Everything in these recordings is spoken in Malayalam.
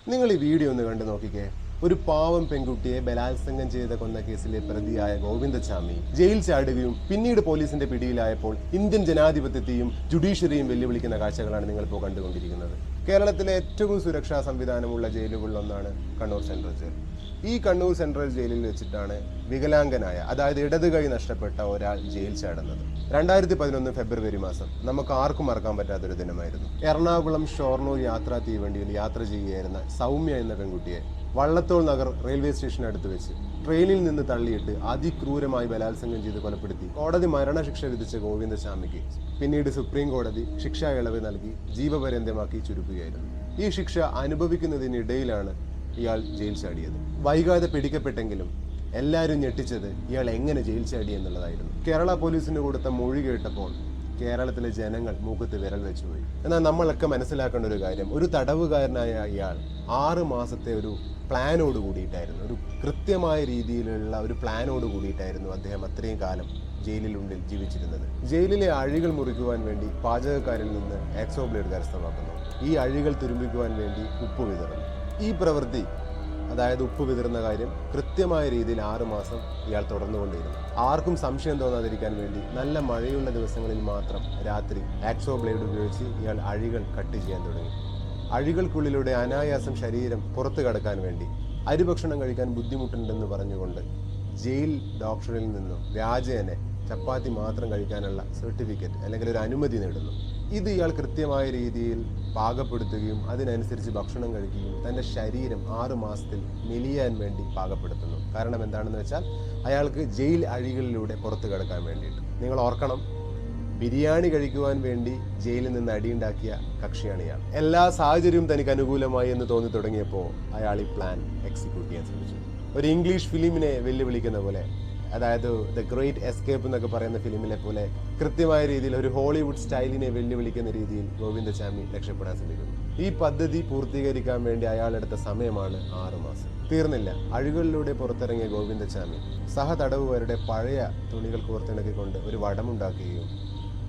നിങ്ങൾ ഈ വീഡിയോ ഒന്ന് കണ്ടു നോക്കിക്കേ. ഒരു പാവം പെൺകുട്ടിയെ ബലാത്സംഗം ചെയ്ത കൊന്ന കേസിലെ പ്രതിയായ ഗോവിന്ദചാമി ജയിൽ ചാടുകയും പിന്നീട് പോലീസിന്റെ പിടിയിലായപ്പോൾ ഇന്ത്യൻ ജനാധിപത്യത്തെയും ജുഡീഷ്യറിയും വെല്ലുവിളിക്കുന്ന കാഴ്ചകളാണ് നിങ്ങളിപ്പോൾ കണ്ടുകൊണ്ടിരിക്കുന്നത്. കേരളത്തിലെ ഏറ്റവും സുരക്ഷാ സംവിധാനമുള്ള ജയിലുകളിലൊന്നാണ് കണ്ണൂർ സെൻട്രൽ ജയിൽ. ഈ കണ്ണൂർ സെൻട്രൽ ജയിലിൽ വെച്ചിട്ടാണ് വികലാംഗനായ, അതായത് ഇടത് കൈ നഷ്ടപ്പെട്ട ഒരാൾ ജയിൽ ചാടുന്നത്. 2011 ഫെബ്രുവരി മാസം നമുക്ക് ആർക്കും മറക്കാൻ പറ്റാത്തൊരു ദിനമായിരുന്നു. എറണാകുളം ഷൊർണൂർ യാത്രാ തീവണ്ടിയിൽ യാത്ര ചെയ്യുകയായിരുന്ന സൗമ്യ എന്ന പെൺകുട്ടിയെ വള്ളത്തോൾ നഗർ റെയിൽവേ സ്റ്റേഷന് അടുത്ത് വെച്ച് ട്രെയിനിൽ നിന്ന് തള്ളിയിട്ട് അതിക്രൂരമായി ബലാത്സംഗം ചെയ്ത് കൊലപ്പെടുത്തി കോടതി മരണശിക്ഷ വിധിച്ച ഗോവിന്ദചാമിക്ക് പിന്നീട് സുപ്രീം കോടതി ശിക്ഷാ ഇളവ് നൽകി ജീവപര്യന്തമാക്കി ചുരുക്കുകയായിരുന്നു. ഈ ശിക്ഷ അനുഭവിക്കുന്നതിനിടയിലാണ് ഇയാൾ ജയിൽ ചാടിയത്. വൈകാതെ പിടിക്കപ്പെട്ടെങ്കിലും എല്ലാവരും ഞെട്ടിച്ചത് ഇയാൾ എങ്ങനെ ജയിൽ ചാടി എന്നുള്ളതായിരുന്നു. കേരള പോലീസിന് കൊടുത്ത മൊഴി കേട്ടപ്പോൾ കേരളത്തിലെ ജനങ്ങൾ മൂക്കത്ത് വിരൽ വെച്ചുപോയി. എന്നാൽ നമ്മളൊക്കെ മനസ്സിലാക്കേണ്ട ഒരു കാര്യം, ഒരു തടവുകാരനായ ഇയാൾ 6 മാസത്തെ ഒരു പ്ലാനോട് കൂടിയിട്ടായിരുന്നു, ഒരു കൃത്യമായ രീതിയിലുള്ള ഒരു പ്ലാനോട് കൂടിയിട്ടായിരുന്നു അദ്ദേഹം അത്രയും കാലം ജയിലിനുള്ളിൽ ജീവിച്ചിരുന്നത്. ജയിലിലെ അഴികൾ മുറിക്കുവാൻ വേണ്ടി പാചകക്കാരിൽ നിന്ന് ആക്സോ ബ്ലേഡ് കരസ്ഥമാക്കുന്നു. ഈ അഴികൾ തുരുമ്പിക്കുവാൻ വേണ്ടി ഉപ്പ് വിതറുന്നു. ഈ പ്രവൃത്തി, അതായത് ഉപ്പ് വിതറുന്ന കാര്യം, കൃത്യമായ രീതിയിൽ 6 മാസം ഇയാൾ തുടർന്നുകൊണ്ടിരുന്നു. ആർക്കും സംശയം തോന്നാതിരിക്കാൻ വേണ്ടി നല്ല മഴയുള്ള ദിവസങ്ങളിൽ മാത്രം രാത്രി ആക്സോ ബ്ലേഡ് ഉപയോഗിച്ച് ഇയാൾ അഴികൾ കട്ട് ചെയ്യാൻ തുടങ്ങി. അഴികൾക്കുള്ളിലൂടെ അനായാസം ശരീരം പുറത്തു കടക്കാൻ വേണ്ടി അരിഭക്ഷണം കഴിക്കാൻ ബുദ്ധിമുട്ടുണ്ടെന്ന് പറഞ്ഞുകൊണ്ട് ജയിൽ ഡോക്ടറിൽ നിന്നും വ്യാജേന ചപ്പാത്തി മാത്രം കഴിക്കാനുള്ള സർട്ടിഫിക്കറ്റ് അല്ലെങ്കിൽ ഒരു അനുമതി നേടുന്നു. ഇത് ഇയാൾ കൃത്യമായ രീതിയിൽ പാകപ്പെടുത്തുകയും അതിനനുസരിച്ച് ഭക്ഷണം കഴിക്കുകയും തൻ്റെ ശരീരം 6 മാസത്തിൽ മെലിയാൻ വേണ്ടി പാകപ്പെടുത്തുന്നു. കാരണം എന്താണെന്ന് വെച്ചാൽ അയാൾക്ക് ജയിൽ അഴികളിലൂടെ പുറത്തു കടക്കാൻ വേണ്ടിയിട്ട്. നിങ്ങൾ ഓർക്കണം, ബിരിയാണി കഴിക്കുവാൻ വേണ്ടി ജയിലിൽ നിന്ന് അടിയുണ്ടാക്കിയ കക്ഷിയാണ് ഇയാൾ. എല്ലാ സാഹചര്യവും തനിക്ക് അനുകൂലമായി എന്ന് തോന്നി തുടങ്ങിയപ്പോൾ അയാൾ ഈ പ്ലാൻ എക്സിക്യൂട്ട് ചെയ്യാൻ ശ്രമിച്ചു. ഒരു ഇംഗ്ലീഷ് ഫിലിമിനെ വെല്ലുവിളിക്കുന്ന പോലെ, അതായത് ദ ഗ്രേറ്റ് എസ്കേപ്പ് എന്നൊക്കെ പറയുന്ന ഫിലിമിലെ പോലെ കൃത്യമായ രീതിയിൽ ഒരു ഹോളിവുഡ് സ്റ്റൈലിനെ വെല്ലുവിളിക്കുന്ന രീതിയിൽ ഗോവിന്ദചാമി രക്ഷപ്പെടാൻ ശ്രമിക്കുന്നു. ഈ പദ്ധതി പൂർത്തീകരിക്കാൻ വേണ്ടി അയാളെടുത്ത സമയമാണ് 6 മാസം. തീർന്നില്ല. അഴികളിലൂടെ പുറത്തിറങ്ങിയ ഗോവിന്ദചാമി സഹതടവുകാരുടെ പഴയ തുണികൾ കോർത്തിണക്കിക്കൊണ്ട് ഒരു വടമുണ്ടാക്കുകയും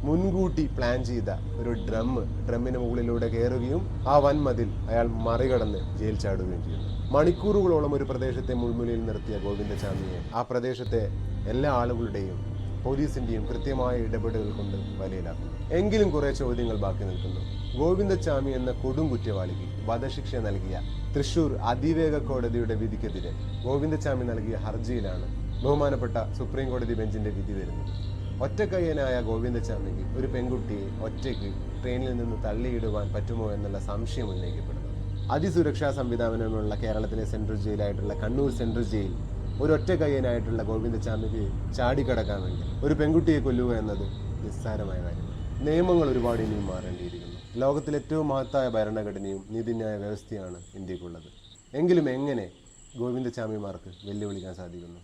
മുൻകൂട്ടി പ്ലാൻ ചെയ്ത ഒരു ഡ്രമ്മിന് മുകളിലൂടെ കയറുകയും ആ വൻമതിൽ അയാൾ മറികടന്ന് ജയിൽ ചാടുകയും ചെയ്യുന്നു. മണിക്കൂറുകളോളം ഒരു പ്രദേശത്തെ മുൾമുനയിൽ നിർത്തിയ ഗോവിന്ദചാമിയെ ആ പ്രദേശത്തെ എല്ലാ ആളുകളുടെയും പോലീസിന്റെയും കൃത്യമായ ഇടപെടലുകൾ കൊണ്ട് വലയിലാക്കുന്നു. എങ്കിലും കുറെ ചോദ്യങ്ങൾ ബാക്കി നിൽക്കുന്നു. ഗോവിന്ദചാമി എന്ന കൊടും കുറ്റവാളിക്ക് വധശിക്ഷ നൽകിയ തൃശൂർ അതിവേഗ കോടതിയുടെ വിധിക്കെതിരെ ഗോവിന്ദചാമി നൽകിയ ഹർജിയിലാണ് ബഹുമാനപ്പെട്ട സുപ്രീം കോടതി ബെഞ്ചിന്റെ വിധി വരുന്നത്. ഒറ്റക്കയ്യനായ ഗോവിന്ദചാമിക്ക് ഒരു പെൺകുട്ടിയെ ഒറ്റയ്ക്ക് ട്രെയിനിൽ നിന്ന് തള്ളിയിടുവാൻ പറ്റുമോ എന്നുള്ള സംശയം ഉന്നയിക്കപ്പെടുന്നു. അതിസുരക്ഷാ സംവിധാനമുള്ള കേരളത്തിലെ സെൻട്രൽ ജയിലായിട്ടുള്ള കണ്ണൂർ സെൻട്രൽ ജയിൽ ഒരു ഒറ്റക്കയ്യനായിട്ടുള്ള ഗോവിന്ദചാമിക്ക് ചാടിക്കടക്കാൻ വേണ്ടി ഒരു പെൺകുട്ടിയെ കൊല്ലുക എന്നത് നിസ്സാരമായ കാര്യമാണ്. നിയമങ്ങൾ ഒരുപാട് ഇനിയും മാറേണ്ടിയിരിക്കുന്നു. ലോകത്തിലെ ഏറ്റവും മഹത്തായ ഭരണഘടനയും നീതിന്യായ വ്യവസ്ഥയാണ് ഇന്ത്യക്കുള്ളത്. എങ്കിലും എങ്ങനെ ഗോവിന്ദചാമിമാർക്ക് വെല്ലുവിളിക്കാൻ സാധിക്കുന്നു?